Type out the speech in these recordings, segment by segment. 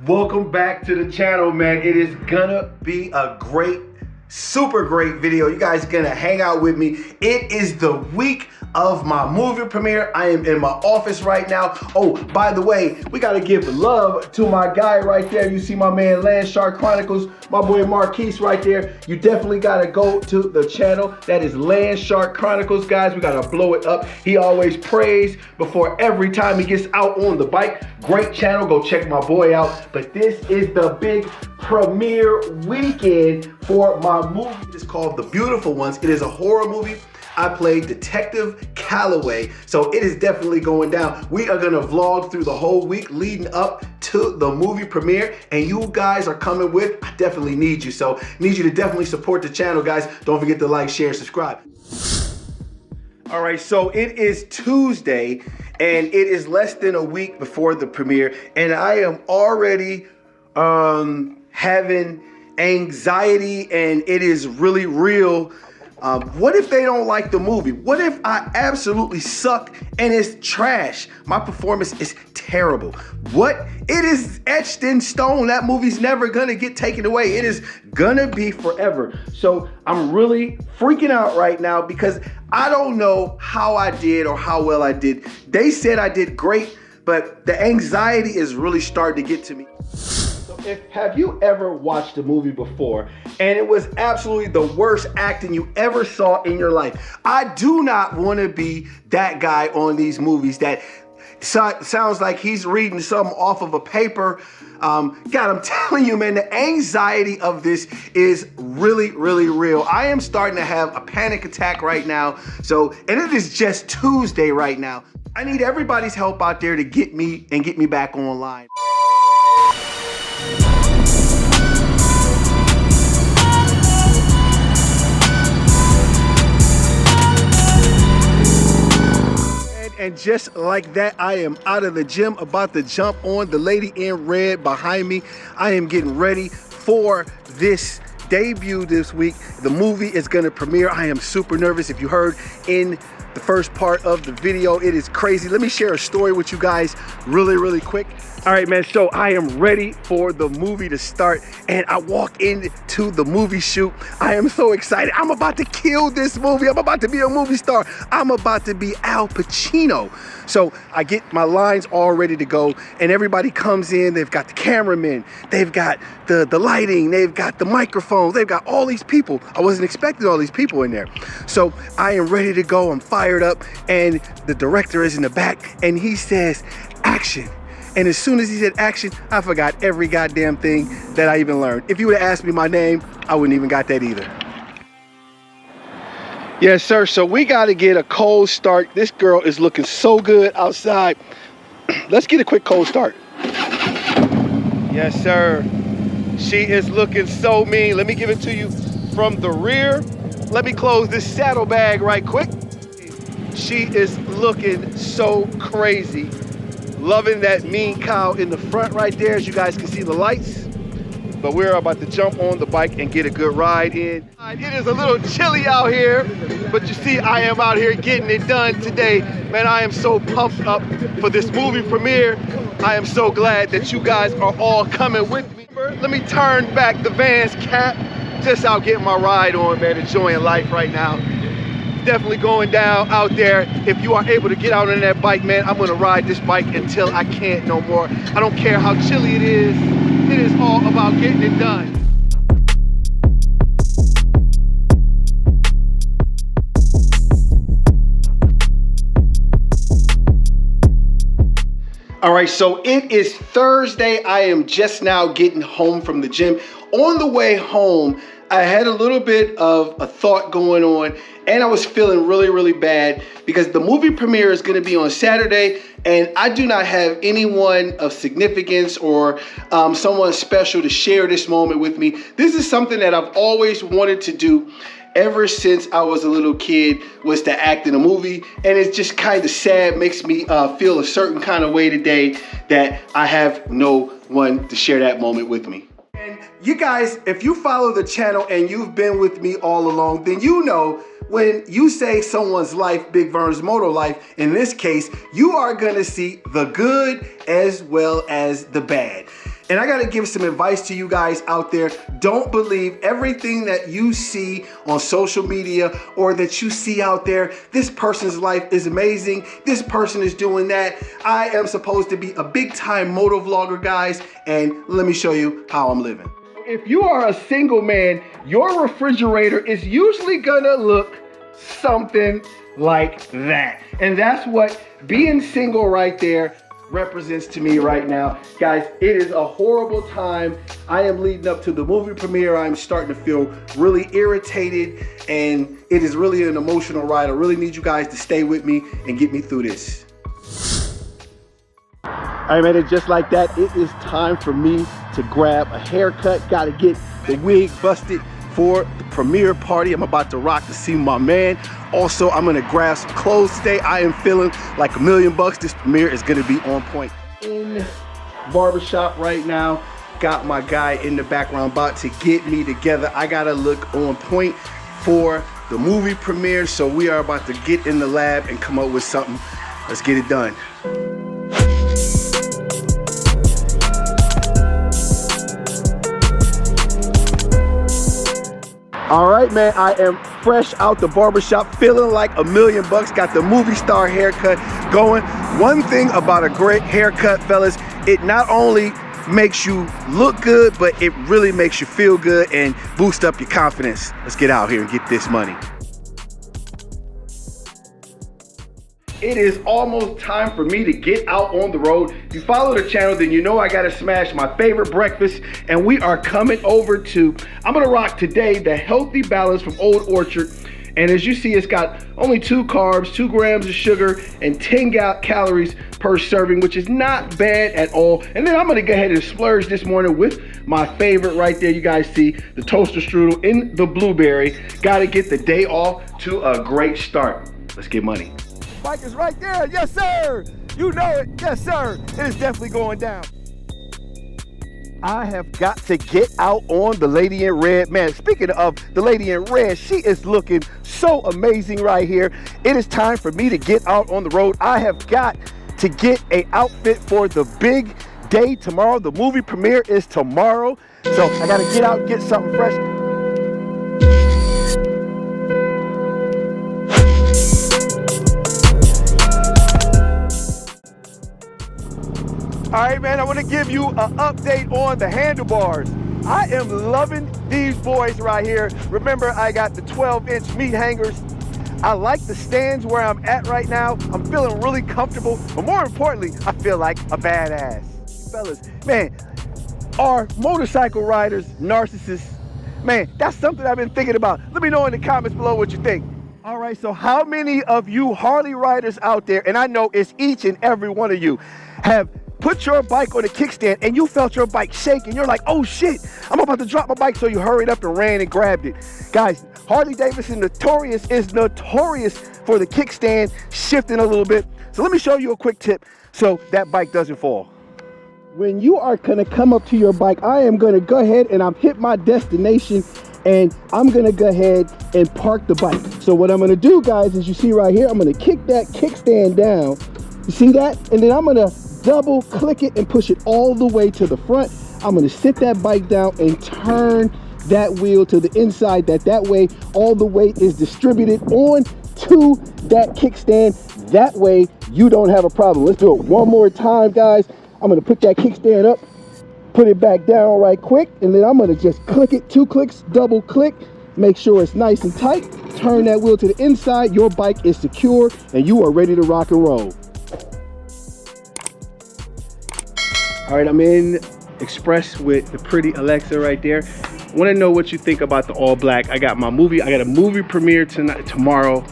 Welcome back to the channel, man. It is gonna be a great, super great video. You guys gonna hang out with me. It is the week of my movie premiere. I am in my office right now. Oh, by the way, we gotta give love to my guy right there. You see my man Land Shark Chronicles, my boy Marquise right there. You definitely gotta go to the channel. That is Land Shark Chronicles, guys. We gotta blow it up. He always prays before every time he gets out on the bike. Great channel, go check my boy out. But this is the big premiere weekend for my movie. It's called The Beautiful Ones. It is a horror movie. I played Detective Calloway, so it is definitely going down. We are gonna vlog through the whole week leading up to the movie premiere, and you guys are coming with. I definitely need you, so need you to definitely support the channel, guys. Don't forget to like, share, subscribe. All right, so it is Tuesday, and it is less than a week before the premiere, and I am already having anxiety, and it is really real. What if they don't like the movie? What if I absolutely suck and it's trash? My performance is terrible. What? It is etched in stone. That movie's never gonna get taken away. It is gonna be forever. So I'm really freaking out right now because I don't know how I did or how well I did. They said I did great, but the anxiety is really starting to get to me. Have you ever watched a movie before and it was absolutely the worst acting you ever saw in your life? I do not want to be that guy on these movies that sounds like he's reading something off of a paper. God, I'm telling you, man, the anxiety of this is really, really real. I am starting to have a panic attack right now. And it is just Tuesday right now. I need everybody's help out there to get me back online. And just like that, I am out of the gym, about to jump on the lady in red behind me. I am getting ready for this debut this week. The movie is gonna premiere. I am super nervous. If you heard in the first part of the video, it is crazy. Let me share a story with you guys really, really quick. All right, man, so I am ready for the movie to start, and I walk into the movie shoot. I am so excited. I'm about to kill this movie. I'm about to be a movie star. I'm about to be Al Pacino. So I get my lines all ready to go, and everybody comes in. They've got the cameramen, they've got the lighting, they've got the microphones, they've got all these people. I wasn't expecting all these people in there. So I am ready to go. I'm fired up, and the director is in the back, and he says, "Action." And as soon as he said action, I forgot every goddamn thing that I even learned. If you would have asked me my name, I wouldn't even got that either. Yes, sir, so we gotta get a cold start. This girl is looking so good outside. Let's get a quick cold start. Yes, sir. She is looking so mean. Let me give it to you from the rear. Let me close this saddlebag right quick. She is looking so crazy. Loving that mean cow in the front right there, as you guys can see the lights. But we're about to jump on the bike and get a good ride in. It is a little chilly out here, but you see I am out here getting it done today. Man, I am so pumped up for this movie premiere. I am so glad that you guys are all coming with me. Let me turn back the van's cap. Just out getting my ride on, man, enjoying life right now. Definitely going down out there. If you are able to get out on that bike, man, I'm gonna ride this bike until I can't no more. I don't care how chilly it is all about getting it done. All right, so it is Thursday. I am just now getting home from the gym. On the way home, I had a little bit of a thought going on, and I was feeling really, really bad because the movie premiere is gonna be on Saturday, and I do not have anyone of significance or someone special to share this moment with me. This is something that I've always wanted to do ever since I was a little kid, was to act in a movie, and it's just kind of sad, makes me feel a certain kind of way today that I have no one to share that moment with me. And you guys, if you follow the channel and you've been with me all along, then you know when you say someone's life, Big Vern's moto life, in this case, you are gonna see the good as well as the bad. And I gotta give some advice to you guys out there. Don't believe everything that you see on social media or that you see out there. This person's life is amazing. This person is doing that. I am supposed to be a big time motovlogger, guys, and let me show you how I'm living. If you are a single man, your refrigerator is usually gonna look something like that. And that's what being single right there represents to me right now. Guys, it is a horrible time. I am leading up to the movie premiere. I'm starting to feel really irritated, and it is really an emotional ride. I really need you guys to stay with me and get me through this. All right, man, and just like that, it is time for me to grab a haircut. Gotta get the wig busted for the premiere party. I'm about to rock to see my man. Also, I'm gonna grab some clothes today. I am feeling like $1 million. This premiere is gonna be on point. In barbershop right now, got my guy in the background about to get me together. I gotta look on point for the movie premiere, so we are about to get in the lab and come up with something. Let's get it done. All right, man, I am fresh out the barbershop, feeling like $1 million. Got the movie star haircut going. One thing about a great haircut, fellas, it not only makes you look good, but it really makes you feel good and boost up your confidence. Let's get out here and get this money. It is almost time for me to get out on the road. If you follow the channel, then you know I gotta smash my favorite breakfast, and we are coming over to, I'm gonna rock today the Healthy Balance from Old Orchard. And as you see, it's got only 2 carbs, 2 grams of sugar, and 10 calories per serving, which is not bad at all. And then I'm gonna go ahead and splurge this morning with my favorite right there. You guys see the toaster strudel in the blueberry. Gotta get the day off to a great start. Let's get money. Bike is right there, yes sir! You know it, yes sir! It is definitely going down. I have got to get out on the lady in red. Man, speaking of the lady in red, she is looking so amazing right here. It is time for me to get out on the road. I have got to get an outfit for the big day tomorrow. The movie premiere is tomorrow. So I gotta get out and get something fresh. All right, man, I want to give you an update on the handlebars. I am loving these boys right here. Remember, I got the 12-inch meat hangers. I like the stands where I'm at right now. I'm feeling really comfortable, but more importantly, I feel like a badass. Fellas, man, are motorcycle riders narcissists? Man, that's something I've been thinking about. Let me know in the comments below what you think. All right, so how many of you Harley riders out there, and I know it's each and every one of you, have put your bike on a kickstand and you felt your bike shake and you're like, oh shit, I'm about to drop my bike, so you hurried up and ran and grabbed it. Guys, Harley Davidson is notorious for the kickstand shifting a little bit. So let me show you a quick tip so that bike doesn't fall. When you are gonna come up to your bike, I am gonna go ahead and I'm hit my destination, and I'm gonna go ahead and park the bike. So what I'm gonna do, guys, is you see right here, I'm gonna kick that kickstand down. You see that? And then I'm gonna double click it and push it all the way to the front. I'm gonna sit that bike down and turn that wheel to the inside. That way all the weight is distributed onto that kickstand. That way you don't have a problem. Let's do it one more time, guys. I'm gonna put that kickstand up, put it back down right quick, and then I'm gonna just click it, 2 clicks, double click, make sure it's nice and tight, turn that wheel to the inside. Your bike is secure and you are ready to rock and roll. All right, I'm in Express with the pretty Alexa right there. I want to know what you think about the all black. I got a movie premiere tomorrow.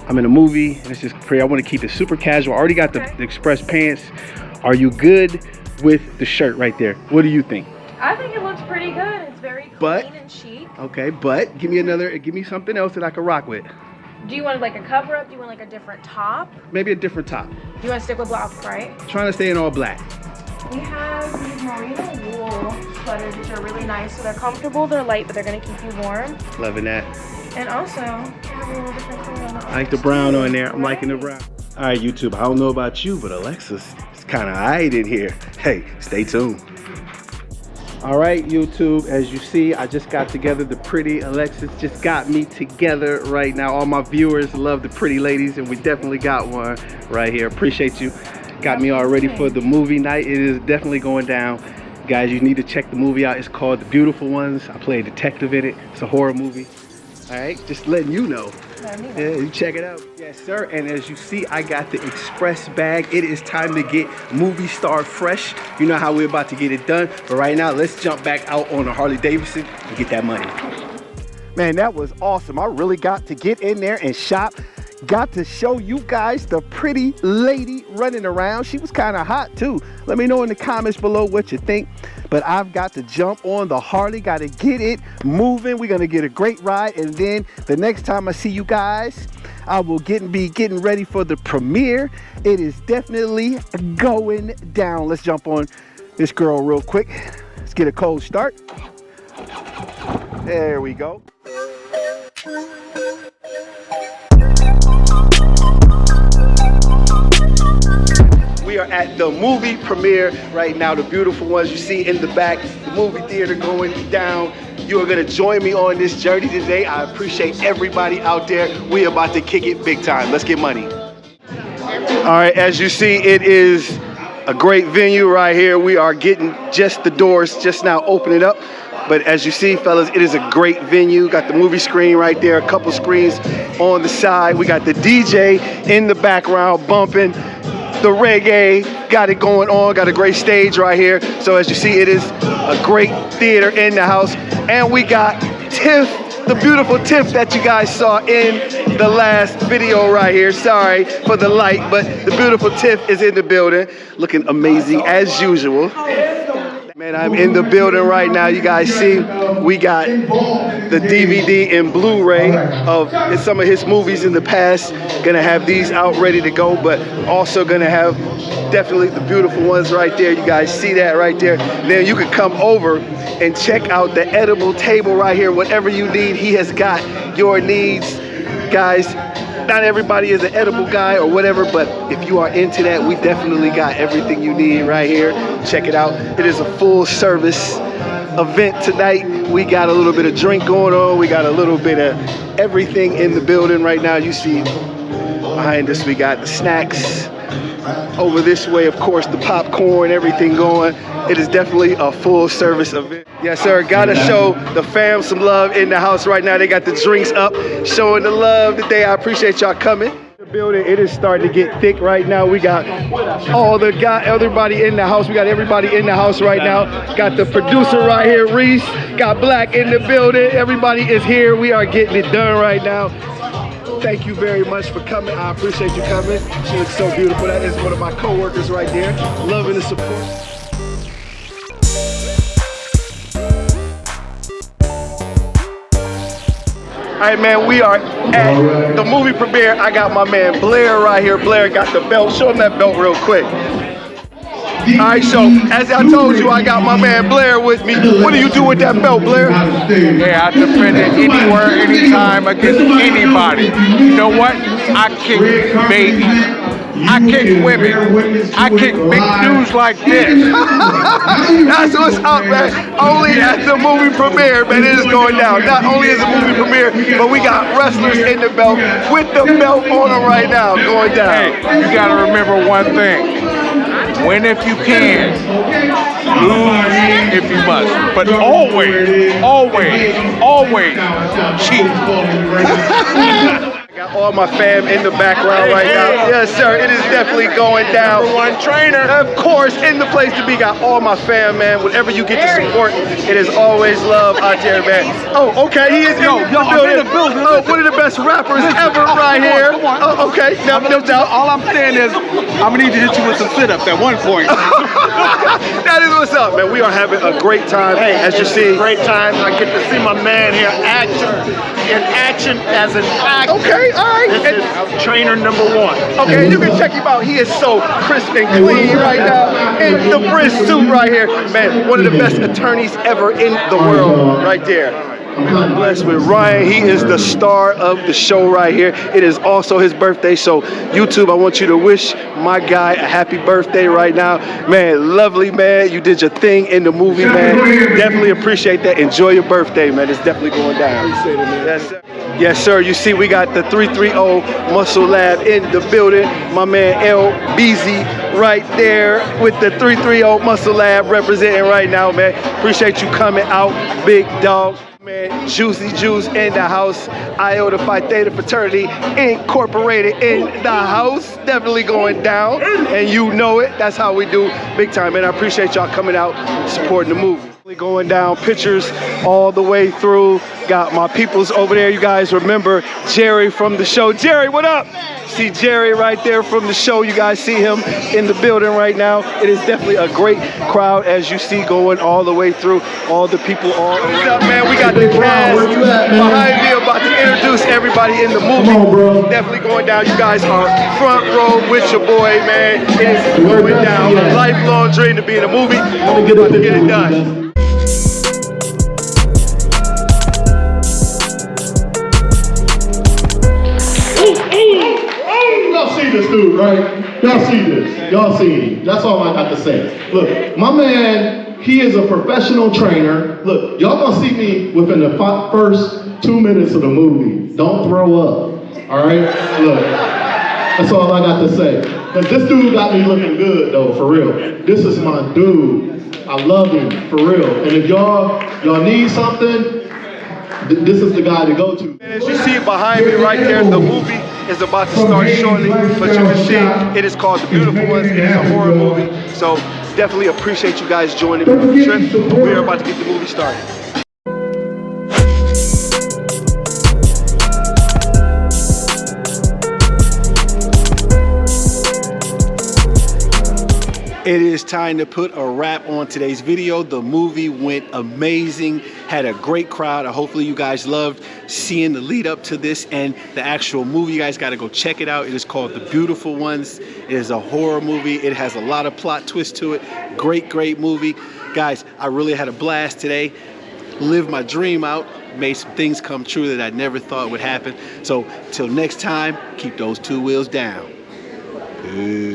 I'm in a movie, and it's just pretty. I want to keep it super casual. I already got the Express pants. Are you good with the shirt right there? What do you think? I think it looks pretty good. It's very clean and chic. Okay, but give me something else that I can rock with. Do you want like a cover up? Do you want like a different top? Maybe a different top. Do you want to stick with black, right? Trying to stay in all black. We have these merino wool sweaters, which are really nice. So they're comfortable, they're light, but they're gonna keep you warm. Loving that. And also, they have a little different color on the I like the brown on there. I'm liking the brown. All right, YouTube, I don't know about you, but Alexa's kind of alright in here. Hey, stay tuned. All right, YouTube, as you see, I just got together. The pretty Alexis just got me together right now. All my viewers love the pretty ladies, and we definitely got one right here. Appreciate you. Got me all ready for the movie night. It is definitely going down. Guys, you need to check the movie out. It's called The Beautiful Ones. I play a detective in it. It's a horror movie. All right, just letting you know. Yeah, you check it out. Yes, sir. And as you see, I got the express bag. It is time to get movie star fresh. You know how we're about to get it done. But right now, let's jump back out on a Harley Davidson and get that money. Man, that was awesome. I really got to get in there and shop. Got to show you guys the pretty lady running around. She was kind of hot too. Let me know in the comments below what you think. But I've got to jump on the Harley, got to get it moving. We're gonna get a great ride, and then the next time I see you guys, I will be getting ready for the premiere. It is definitely going down. Let's jump on this girl real quick. Let's get a cold start. There we go. We are at the movie premiere right now. The Beautiful Ones you see in the back, the movie theater going down. You are gonna join me on this journey today. I appreciate everybody out there. We are about to kick it big time. Let's get money. All right, as you see, it is a great venue right here. We are getting just the doors just now opening up. But as you see, fellas, it is a great venue. Got the movie screen right there, a couple screens on the side. We got the DJ in the background bumping the reggae, got it going on, got a great stage right here. So as you see, it is a great theater in the house. And we got Tiff, the beautiful Tiff that you guys saw in the last video right here. Sorry for the light, but the beautiful Tiff is in the building, looking amazing as usual. Man, I'm in the building right now. You guys see, we got the DVD and Blu-ray of some of his movies in the past. Gonna have these out ready to go, but also gonna have definitely the Beautiful Ones right there. You guys see that right there. Then you can come over and check out the edible table right here. Whatever you need, he has got your needs. Guys, not everybody is an edible guy or whatever, but if you are into that, we definitely got everything you need right here. Check it out. It is a full service event tonight. We got a little bit of drink going on. We got a little bit of everything in the building right now. You see behind us, we got the snacks. Over this way, of course, the popcorn, everything going. It is definitely a full service event. Yes, sir. Gotta show the fam some love in the house right now. They got the drinks up, showing the love today. I appreciate y'all coming. The building, it is starting to get thick right now. We got everybody in the house. We got everybody in the house right now. Got the producer right here, Reese. Got Black in the building. Everybody is here. We are getting it done right now. Thank you very much for coming. I appreciate you coming. She looks so beautiful. That is one of my co-workers right there. Loving the support. All right, man, we are at the movie premiere. I got my man Blair right here. Blair got the belt. Show him that belt real quick. All right, so as I told you, I got my man Blair with me. What do you do with that belt, Blair? Yeah, I defend it anywhere, anytime, against anybody. You know what? I kick babies. I kick women. I kick big dudes like this. That's what's up, man. Only at the movie premiere, man. It is going down. Not only is the movie premiere, but we got wrestlers in the belt with the belt on them right now, going down. Hey, you gotta remember one thing. Win if you can, lose if you must, but always, always, always cheat. I got all my fam in the background right now. Yes, sir. It is definitely going down. Number one trainer. Of course, in the place to be. Got all my fam, man. Whatever you get to support, it is always love out there, man. Oh, okay. He is in the building. Oh, one of the best rappers ever right here. Oh, okay. No doubt. All I'm saying is, I'm gonna need to hit you with some sit-ups at one point. That is what's up, man. We are having a great time. Hey, as you see. Great time. I get to see my man here in action as an actor. Okay, all right. This is trainer number one. Okay, you can check him out. He is so crisp and clean right now. In the Briz suit right here. Man, one of the best attorneys ever in the world right there. I'm blessed with Ryan. He is the star of the show right here. It is also his birthday, so YouTube, I want you to wish my guy a happy birthday right now. Man, lovely, man. You did your thing in the movie, man. Definitely appreciate that. Enjoy your birthday, man. It's definitely going down. Appreciate it, man. Yes, sir. Yes, sir. You see, we got the 330 Muscle Lab in the building. My man L. Beezy right there with the 330 Muscle Lab representing right now, man. Appreciate you coming out, big dog. Man, Juicy Juice in the house. Iota Phi Theta Fraternity Incorporated in the house. Definitely going down, and you know it. That's how we do big time, man. I appreciate y'all coming out supporting the movie. Going down, pictures all the way through. Got my peoples over there. You guys remember Jerry from the show. Jerry, what up? See Jerry right there from the show. You guys see him in the building right now. It is definitely a great crowd, as you see, going all the way through. All the people all around. What's up, man? We got the cast behind me about to introduce everybody in the movie. Come on, bro. Definitely going down. You guys are front row with your boy, man. It is going down. A lifelong dream to be in a movie. We're about to get it done. Y'all see this dude, right? Y'all see this. Y'all see him. That's all I got to say. Look, my man, he is a professional trainer. Look, y'all gonna see me within the first 2 minutes of the movie. Don't throw up, all right? Look, that's all I got to say. But this dude got me looking good, though, for real. This is my dude. I love him, for real. And if y'all need something, this is the guy to go to. And as you see behind me right there, the movie is about to start shortly, but you can see it is called The Beautiful Ones. It is a horror movie, so definitely appreciate you guys joining me on the trip. We are about to get the movie started. It is time to put a wrap on today's video. The movie went amazing, had a great crowd. Hopefully you guys loved seeing the lead up to this and the actual movie. You guys got to go check it out. It is called The Beautiful Ones. It is a horror movie. It has a lot of plot twists to it. Great movie. Guys, I really had a blast today. Lived my dream out. Made some things come true that I never thought would happen. So till next time, keep those 2 wheels down. Peace.